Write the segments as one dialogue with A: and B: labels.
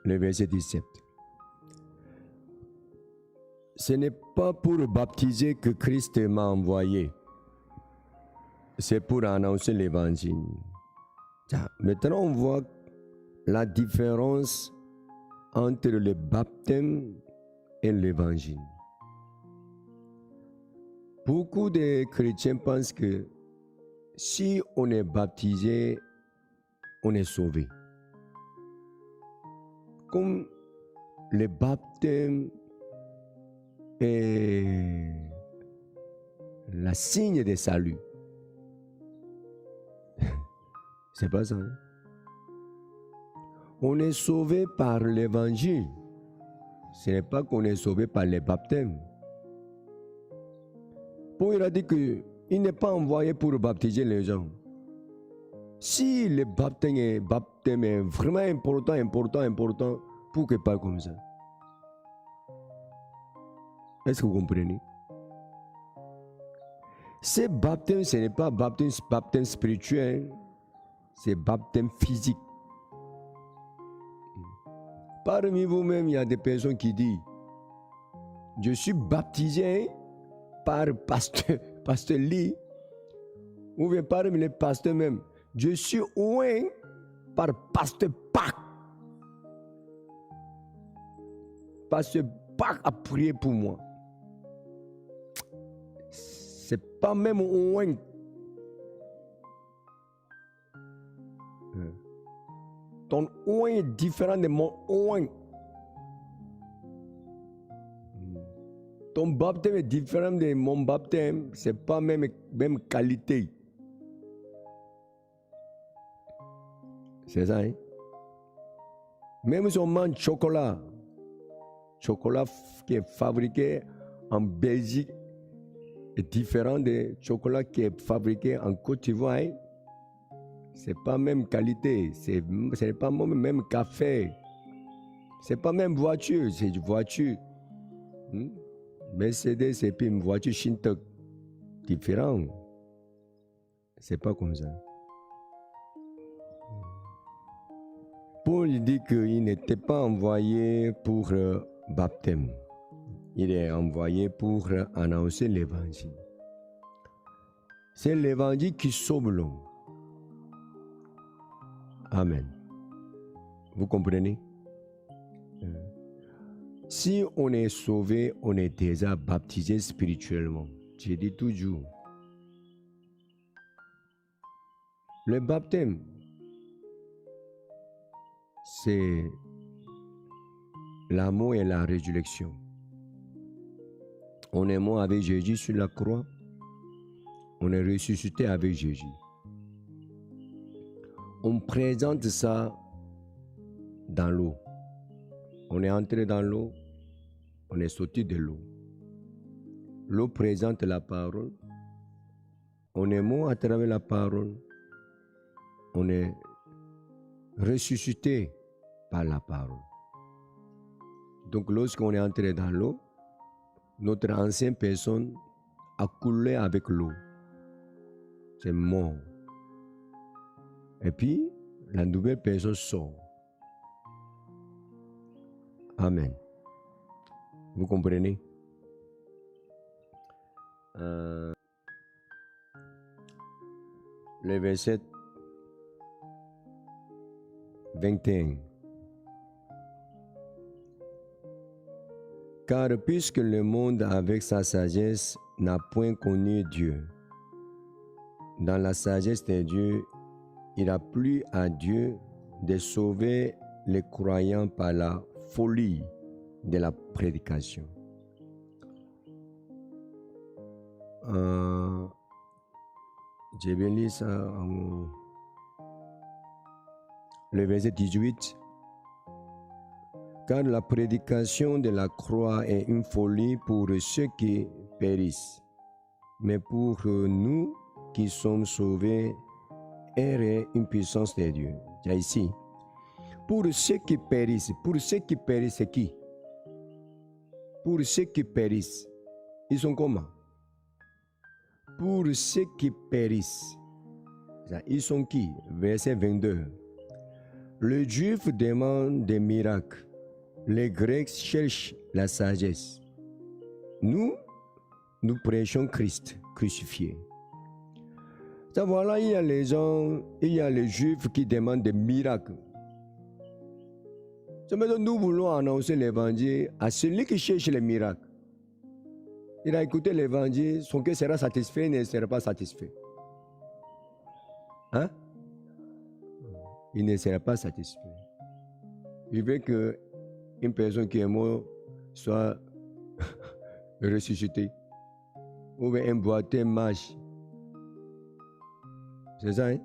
A: le verset 17. Ce n'est pas pour baptiser que Christ m'a envoyé. C'est pour annoncer l'évangile. Maintenant, on voit la différence entre le baptême et l'évangile. Beaucoup de chrétiens pensent que si on est baptisé, on est sauvé. Comme le baptême est le signe de salut. C'est pas ça. Hein? On est sauvé par l'évangile. Ce n'est pas qu'on est sauvé par le baptême. Paul a dit qu'il n'est pas envoyé pour baptiser les gens. Si le baptême est vraiment important, pourquoi pas comme ça? Est-ce que vous comprenez? Ce baptême, ce n'est pas baptême spirituel, c'est baptême physique. Parmi vous-même, il y a des personnes qui disent, je suis baptisé par pasteur Lee, ou bien parmi les pasteurs même, je suis oint par pasteur Pac. Pasteur Pac a prié pour moi. C'est pas même oint. Ton oint est différent de mon oint. Ton baptême est différent de mon baptême. C'est pas même qualité. C'est ça, hein? Même si on mange chocolat qui est fabriqué en Belgique est différent de chocolat qui est fabriqué en Côte d'Ivoire. Hein? C'est pas même qualité, ce n'est pas même café, c'est pas même voiture, c'est une voiture. Mercedes et puis une voiture Shintok, différent. C'est pas comme ça. Paul dit qu'il n'était pas envoyé pour baptême. Il est envoyé pour annoncer l'évangile. C'est l'évangile qui sauve l'homme. Amen. Vous comprenez? Si on est sauvé, on est déjà baptisé spirituellement. Je dis toujours. Le baptême, c'est l'amour et la résurrection. On est mort avec Jésus sur la croix. On est ressuscité avec Jésus. On présente ça dans l'eau. On est entré dans l'eau, on est sorti de l'eau. L'eau présente la parole. On est mort à travers la parole. On est ressuscité par la parole. Donc lorsqu'on est entré dans l'eau, notre ancienne personne a coulé avec l'eau. C'est mort. Et puis, la nouvelle personne sort. Amen. Vous comprenez? Le verset 21. Car puisque le monde avec sa sagesse n'a point connu Dieu, dans la sagesse de Dieu, il a plu à Dieu de sauver les croyants par la folie de la prédication. Je vais lire ça le verset 18. Car la prédication de la croix est une folie pour ceux qui périssent, mais pour nous qui sommes sauvés, elle est une puissance de Dieu. Il y a ici. Pour ceux qui périssent, c'est qui? Pour ceux qui périssent, ils sont comment? Pour ceux qui périssent, ils sont qui? Verset 22. Les Juifs demandent des miracles. Les Grecs cherchent la sagesse. Nous prêchons Christ crucifié. Ça, voilà, il y a les gens, il y a les Juifs qui demandent des miracles. Ça veut dire que nous voulons annoncer l'évangile à celui qui cherche les miracles. Il a écouté l'évangile, son cœur sera satisfait, ne sera pas satisfait. Hein? Il ne sera pas satisfait. Il veut qu'une personne qui est morte soit ressuscitée. Ou bien un boiteux marche. C'est ça, hein?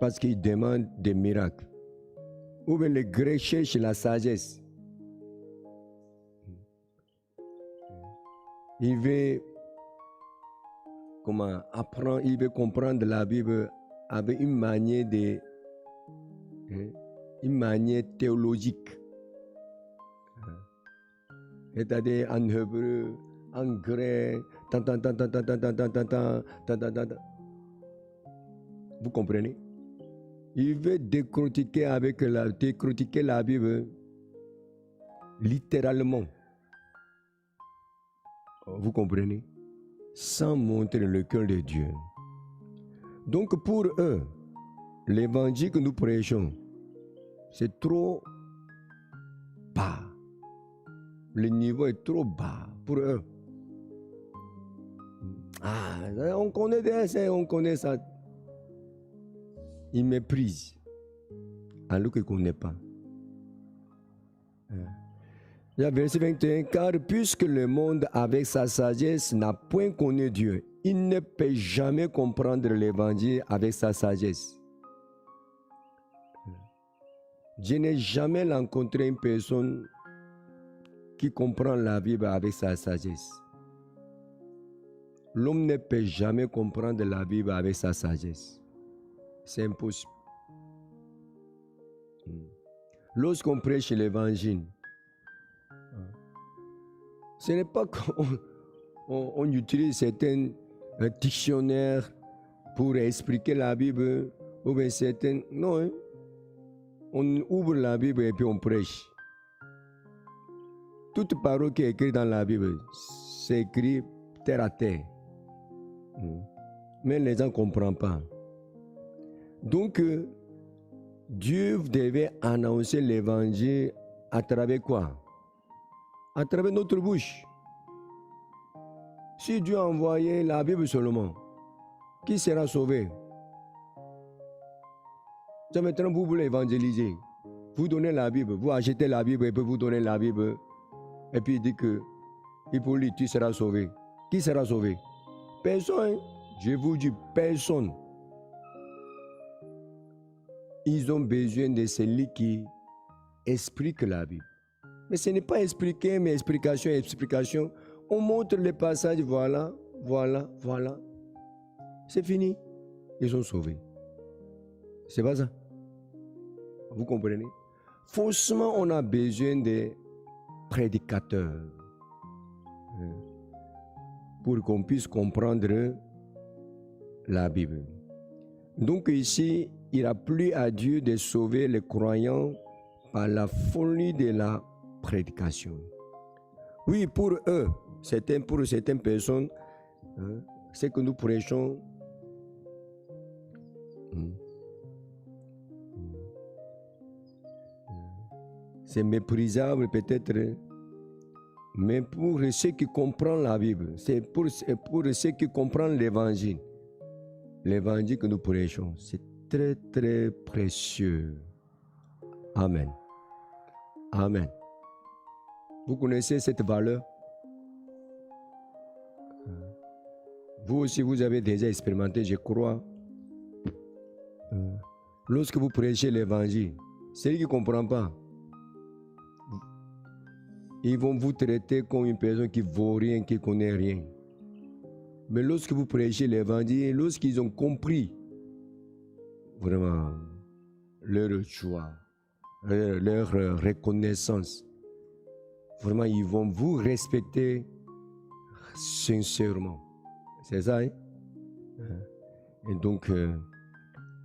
A: Parce qu'il demande des miracles. Ou bien les Grecs cherchent la sagesse. Il veut apprendre, il veut comprendre la Bible avec une manière théologique. C'est-à-dire en hébreu, en grec, vous comprenez? Il veut décortiquer la Bible littéralement. Vous comprenez? Sans montrer le cœur de Dieu. Donc pour eux, l'évangile que nous prêchons, c'est trop bas. Le niveau est trop bas pour eux. Ah, on connaît ça, on connaît ça. Ils méprisent, alors qu'ils ne connaissent pas. Il y a verset 21, car puisque le monde avec sa sagesse n'a point connu Dieu, il ne peut jamais comprendre l'évangile avec sa sagesse. Je n'ai jamais rencontré une personne qui comprend la Bible avec sa sagesse. L'homme ne peut jamais comprendre la Bible avec sa sagesse. C'est impossible. Lorsqu'on prêche l'évangile, ce n'est pas qu'on utilise certains dictionnaires pour expliquer la Bible ou bien certains. Non, hein? On ouvre la Bible et puis on prêche. Toute parole qui est écrite dans la Bible, c'est écrit terre à terre. Mais les gens ne comprennent pas. Donc, Dieu devait annoncer l'évangile à travers quoi? À travers notre bouche. Si Dieu a envoyé la Bible seulement, qui sera sauvé? Ça, maintenant, vous voulez évangéliser. Vous donnez la Bible, vous achetez la Bible et puis vous donnez la Bible. Et puis il dit que, Hippolyte, tu seras sauvé. Qui sera sauvé? Personne. Je vous dis, personne. Ils ont besoin de celui qui explique la Bible. Mais ce n'est pas expliquer, mais explication. On montre les passages, voilà. C'est fini. Ils sont sauvés. C'est pas ça. Vous comprenez? Forcément, on a besoin de prédicateurs pour qu'on puisse comprendre la Bible. Donc ici, il a plu à Dieu de sauver les croyants par la folie de la prédication. Oui, pour eux, pour certaines personnes, ce que nous prêchons, c'est méprisable peut-être, mais pour ceux qui comprennent la Bible, c'est pour ceux qui comprennent l'évangile que nous prêchons, c'est très très précieux. Amen. Amen. Vous connaissez cette valeur? Vous aussi, vous avez déjà expérimenté, je crois. Lorsque vous prêchez l'évangile, celui qui ne comprend pas, ils vont vous traiter comme une personne qui ne vaut rien, qui ne connaît rien. Mais lorsque vous prêchez l'évangile, lorsqu'ils ont compris vraiment leur joie, leur reconnaissance, vraiment ils vont vous respecter sincèrement. C'est ça, hein? Et donc,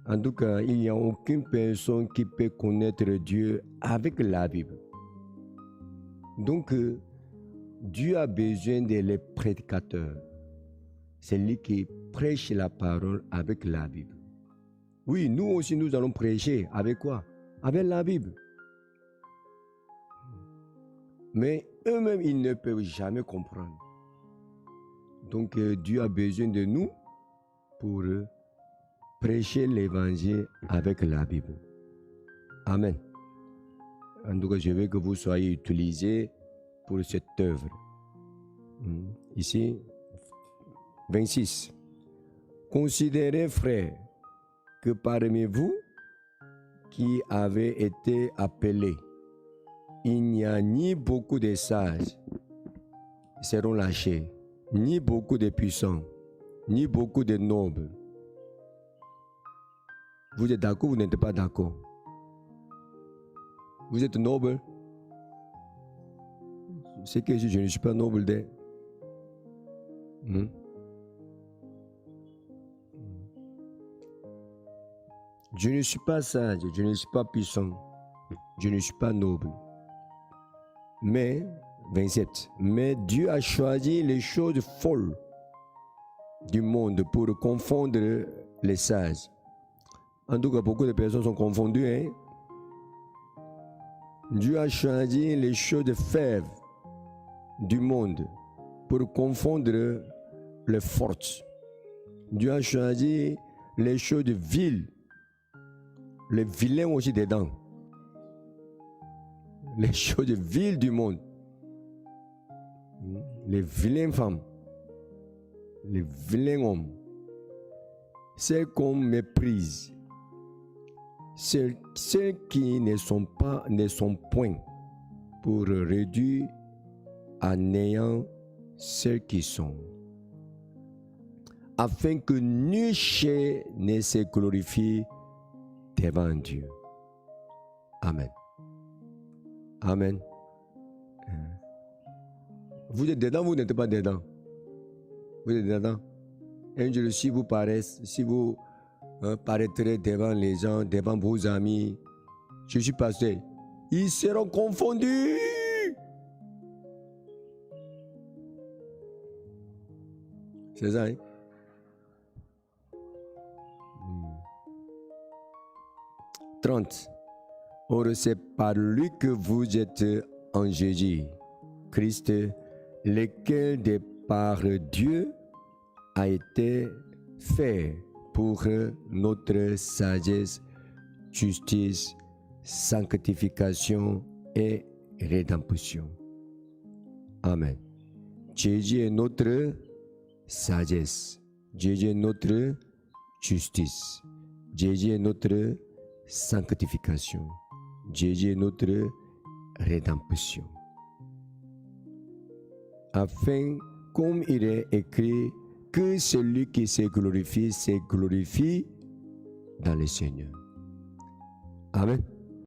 A: En tout cas, il n'y a aucune personne qui peut connaître Dieu avec la Bible. Donc, Dieu a besoin des prédicateurs. C'est lui qui prêche la parole avec la Bible. Oui, nous aussi, nous allons prêcher. Avec quoi? Avec la Bible. Mais eux-mêmes, ils ne peuvent jamais comprendre. Donc, Dieu a besoin de nous pour prêcher l'évangile avec la Bible. Amen. En tout cas, je veux que vous soyez utilisés pour cette œuvre. Ici, 26. Considérez, frères, que parmi vous qui avez été appelés, il n'y a ni beaucoup de sages seront lâchés, ni beaucoup de puissants, ni beaucoup de nobles. Vous êtes d'accord ou vous n'êtes pas d'accord? Vous êtes noble? C'est que je ne suis pas noble de... Je ne suis pas sage, je ne suis pas puissant, je ne suis pas noble. Mais, 27, mais Dieu a choisi les choses folles du monde pour confondre les sages. En tout cas, beaucoup de personnes sont confondues. Hein? Dieu a choisi les choses faibles du monde pour confondre les fortes. Dieu a choisi les choses viles, les vilains aussi dedans. Les choses viles du monde. Les vilaines femmes. Les vilains hommes. Ceux qu'on méprise. Ceux qui ne sont point pour réduire à néant ceux qui sont. Afin que nul chair ne se glorifie devant Dieu. Amen. Amen. Vous êtes dedans, vous n'êtes pas dedans. Vous êtes dedans. Un jour, si vous paraîtrez devant les gens, devant vos amis, je suis pasteur, ils seront confondus. C'est ça, hein? Hmm. 30. Or, c'est par lui que vous êtes en Jésus, Christ, lequel de par Dieu a été fait pour notre sagesse, justice, sanctification et rédemption. Amen. Jésus est notre sagesse. Jésus est notre justice. Jésus est notre sanctification. Jésus est notre rédemption. Afin, comme il est écrit, que celui qui se glorifie dans le Seigneur. Amen.